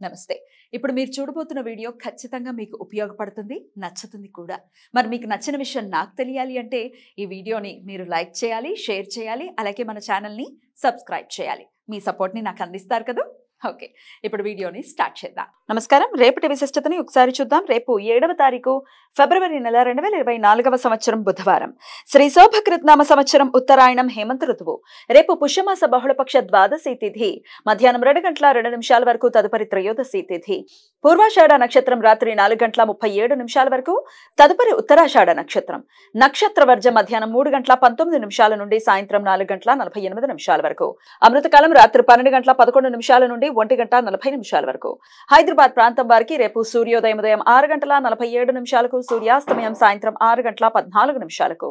నమస్తే. ఇప్పుడు మీరు చూడబోతున్న వీడియో ఖచ్చితంగా మీకు ఉపయోగపడుతుంది, నచ్చుతుంది కూడా. మరి మీకు నచ్చిన విషయం నాకు తెలియాలి అంటే ఈ వీడియోని మీరు లైక్ చేయాలి, షేర్ చేయాలి, అలాగే మన ఛానల్‌ని సబ్స్క్రైబ్ చేయాలి. మీ సపోర్ట్‌ని నాకు అందిస్తారు కదా! ఓకే. ఇప్పుడు వీడియోని స్టార్ట్ చేద్దాం. నమస్కారం. రేపటి విశిష్టతని ఒకసారి చూద్దాం. రేపు 7వ తారీఖు ఫిబ్రవరి నెల 2024వ సంవత్సరం బుధవారం. శ్రీ శోభకృత్నామ సంవత్సరం ఉత్తరాయణం హేమంత ఋతువు. రేపు పుష్యమాస బహుళపక్ష ద్వాదశి తిథి. మధ్యాహ్నం 2:02 వరకు తదుపరి త్రయోదశి తిథి. పూర్వాషాఢ నక్షత్రం రాత్రి 4:37 వరకు తదుపరి ఉత్తరాషాఢ నక్షత్రం. నక్షత్ర వర్జం మధ్యాహ్నం 3:19 నుండి సాయంత్రం 4:48 వరకు. అమృతకాలం రాత్రి 12:11 నుండి 1:40 వరకు. హైదరాబాద్ ప్రాంతం వారికి రేపు సూర్యోదయం ఉదయం 6:47 సూర్యాస్తమయం సాయంత్రం 6:14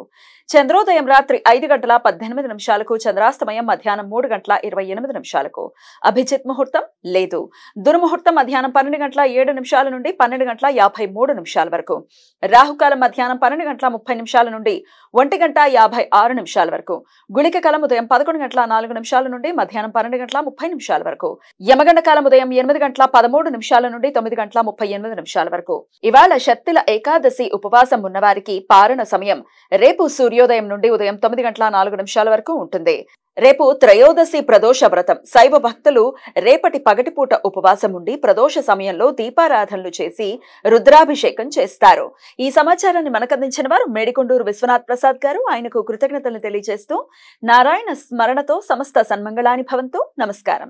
చంద్రోదయం రాత్రి 5:18 చంద్రాస్తమయం మధ్యాహ్నం 3:28 అభిజిత్ ముహూర్తం లేదు. దుర్ముహూర్తం మధ్యాహ్నం 12:07 నుండి 12:53 వరకు. రాహుకాలం మధ్యాహ్నం 12:30 నుండి 1:56 వరకు. గుళిక కాలం ఉదయం 11:04 నుండి మధ్యాహ్నం 12:30 వరకు. యమగండ కాలం ఉదయం 8:13 నుండి 9:38 వరకు. ఇవాళ శక్తిల ఏకాదశి ఉపవాసం ఉన్నవారికి పారణ సమయం రేపు సూర్యోదయం నుండి ఉదయం 9:04 వరకు ఉంటుంది. రేపు త్రయోదశి ప్రదోష వ్రతం. శైవ భక్తులు రేపటి పగటిపూట ఉపవాసం ఉండి ప్రదోష సమయంలో దీపారాధనలు చేసి రుద్రాభిషేకం చేస్తారు. ఈ సమాచారాన్ని మనకందించిన వారు మేడికొండూరు విశ్వనాథ్ ప్రసాద్ గారు. ఆయనకు కృతజ్ఞతలు తెలియజేస్తూ నారాయణ స్మరణతో సమస్త సన్మంగళాని భవంతు. నమస్కారం.